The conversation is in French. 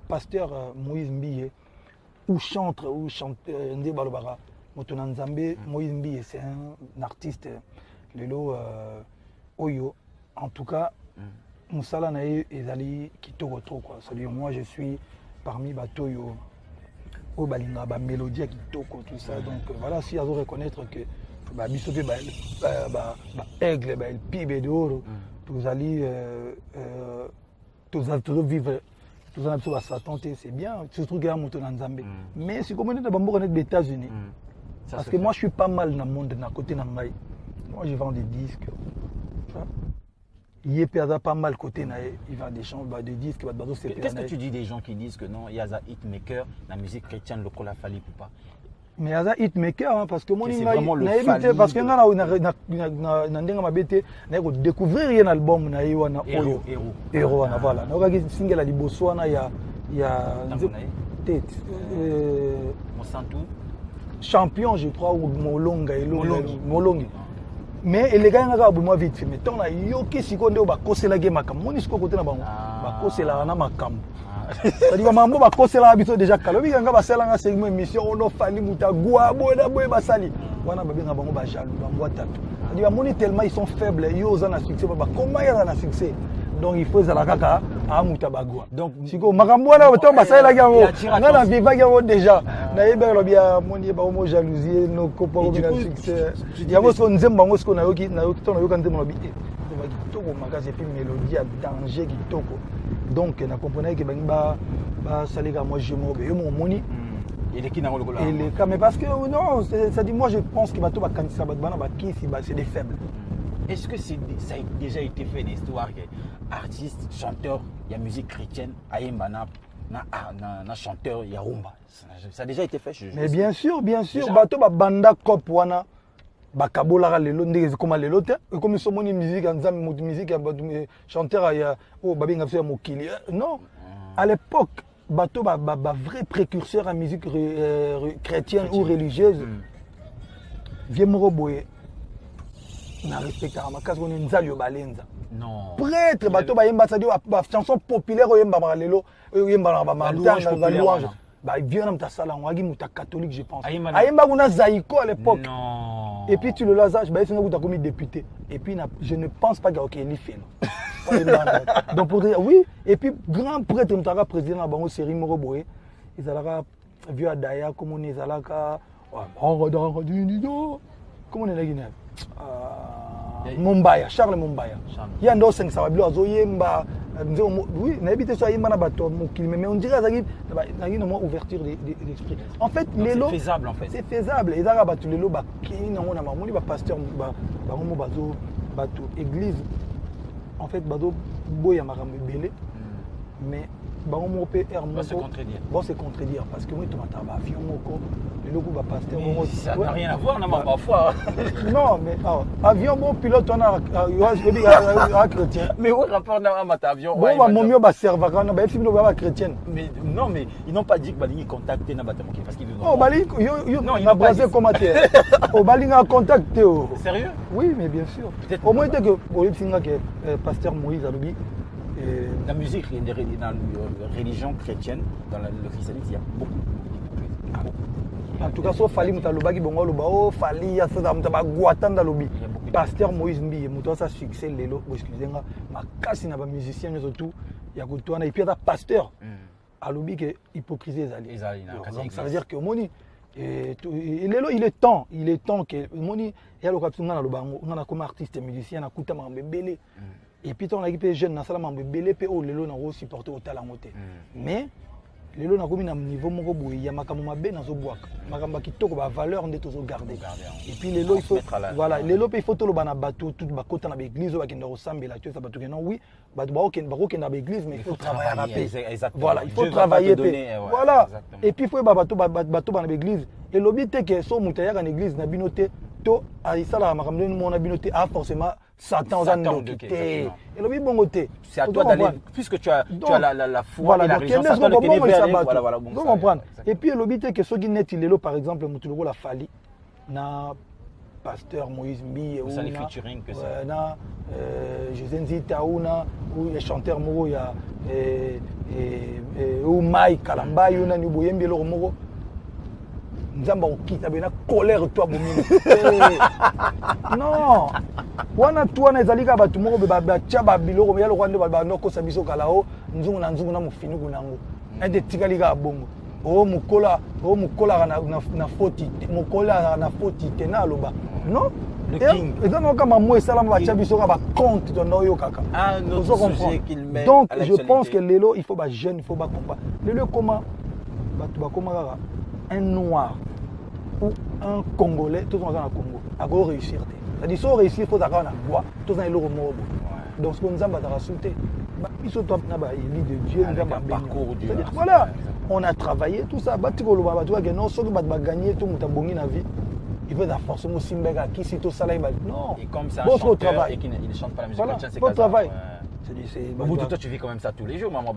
pasteur Moïse Mbiye, ou chanteur, Ndé Balobara, Motonan Nzambe, Moïse Mbiye, c'est un artiste, Lelo Oyo. En tout cas, Moussala Nae Ezali Kitoko trop quoi. C'est-à-dire, moi je suis parmi Batoyo, au Balinga, Mélodie Kitoko, tout ça. Donc voilà, si on reconnaître que Bissopé, Aigle, le Pibe d'Oro, tous allez vivre. Tout ça, c'est bien. Surtout qu'il y a un moto dans Zambie. Mais c'est comme on est dans les États-Unis. Parce que moi, je suis pas mal dans le monde, dans le côté de Moi, je vends des disques. Il y a pas mal côté, il vend des chants, des disques. Qu'est-ce que tu dis des gens qui disent que non, il y a un hitmaker, la musique chrétienne, le col a fallu ou pas? Mais il y a un hitmaker, parce que moi, c'est vraiment le fallu. Parce que je découvrir un album, Héros, voilà. Je single à Liboswana, il y a Champion, je crois, ou Molongi. Mais les gars, ils vite fait. Mais tant là, il y a qui s'y connaît, il la game à Cam. Mon discours côté là-bas, la Namakam. C'est-à-dire que la habitude déjà kalobi nga basala nga segment émission on fali muta gwa boda boy basali wana babenga bango ba jaloux bango tatu c'est-à-dire moni tellement ils sont faibles ils osent na succès ba comment il y a na succès donc il faut zala kaka a muta bagwa donc siko makambo wana to basala yango nga na viva yango déjà na yeba lo bia moni ba mo jalousie no kopa ko na succès ya bo so nzemba ngo siko na yoki to na yoka nzemba lo bi ba kitoko magasin puis mélodie à danger kitoko. Donc, on comprenait que moi je m'obéis, mon moni. Il est qui dans le gola? Mais parce que non, ça dit moi je pense que c'est des faibles. Est-ce que ça a déjà été fait une histoire que artiste, chanteur, il y a musique chrétienne, Ayembana, na chanteur, il y a rumba. Ça a déjà été fait. Mais bien sûr, bateau banda cop wana. Bakabola lelo ndenge comme lelo te comme so moni musique ensemble musique chanteur ya oh babinga fait mokili non à l'époque bateau vrai précurseur en musique chrétienne ou religieuse vieux moroboye na respecter ma case on nzali yo balenza non prêtre bateau ba yemba ça dit ba chanson populaire yemba lelo yemba ba louange bah vieux nam ta sala on a muta catholique je pense ayemba kuna zaiko à l'époque non. Et puis tu le lasage bah c'est nga comme député et puis je ne pense pas qu'il y fait donc pour dire oui et puis grand prêtre mutaka président na bango série moko boye ils alaka vieux adaya comme on est alaka comment on est là guinéen Mumbaya, Charles Mumbaya. Il y a un autre ça va bien azoyemba oui, n'habite sur yemba na bato mais on dirait ça une ouverture d'esprit. En fait, c'est faisable en fait. C'est faisable. Et là bato lelo ba kina on a mamoni ba pasteur ba ngomo bazo bato église. En fait, bazo boya makambe belé. Mais bango pe er moko va se contredire parce que moi tu m'entends ba avion moko le logo ba pasteur ça n'a rien à voir na parfois. Non mais avion bon pilote on a chrétien mais où rapport na avion bon ba momio ba serva kana ba fimi ba chrétien mais non mais ils n'ont pas dit que balingi contacter na batamoki parce qu'ils oh bali yo na brasé commentaire oh balinga contacter oh sérieux oui mais bien sûr au moins que au singa que pasteur Moïse alobi la musique dans la religion chrétienne, dans le christianisme, il y a beaucoup. En tout cas, sauf Fali Moutalobaki, Bongo Lobao, Fali, Yassada Guatanda Lobi. Pasteur Moïse Mbi, Moutoua sa succès, Lelo, excusez-moi, ma casse n'a pas musicien, mais surtout, il y a Goutouana, et puis il y a pasteur. À Lobi, qui est hypocrisie, donc ça veut dire que Moni, Lelo, il est temps que Moni, il y a le Kapsunga, on a comme artiste et musicien, on a Koutama Mbele. Et puis on a équipé jeune, on a belé PO, lelo na supporter au talent. Mais lelo na comme niveau moko boy, il y a makamoma be na zo boaka. Makamba kitoko ba valeur ndé tozo garder. Et puis lelo il faut voilà, lelo il faut to lo bana bateau tout ba kota na église ba kenda ressemble tu ça ba tout non oui, ba ken na église mais il faut travailler à la paix. Voilà, il faut travailler voilà. Et puis il faut ba bateau ba église et l'obité que so mutaya na église na binoté to aisala makamdo ni mona binoté a forcément Satan aux et le bon côté. C'est à toi d'aller, puisque tu as la foi voilà, et la religion, Satan le voilà, bon, comprendre. Et puis le but est que ceux qui net il est là, par exemple, Moutoulo la Fali, na Pasteur Moïse Mbi ça les featuring que ça na José Nzita una ou les chanteurs moko ya ou Mai Kalamba yona ni boyembi lo moko nzamba okita bena colère toi bomini non wana toi na ezalika batu moko be ba tia ba biloko be yalo kwande ba no kosa biso kalao nzungu na mufinu kunango ende tikalika bongo mukola na foti mukola na foti tena aloba non le king et donc comme moi ça là va tia biso ka ba compte to no yo kaka ah non sujet qu'il met donc je pense que lelo il faut ba jeune il faut ba combat lelo comment batu ba komaka un noir ou un Congolais, tout le monde dans le Congo, à go réussir. C'est-à-dire, si on réussit, il faut avoir la voix, tout le monde est le donc, ce qu'on nous a raconté, il faut avoir l'élie de Dieu, un parcours dur. Voilà, on a travaillé, tout ça. Tu vois, non, ceux qui vont gagner, tout le monde a gagné la vie. Il veut forcément Simbega, qui c'est tout ça là, non. Et comme ça, votre travail. Et qu'il ne chante pas la musique chrétienne, c'est votre travail. Toi, tu vis quand même ça tous les jours, maman.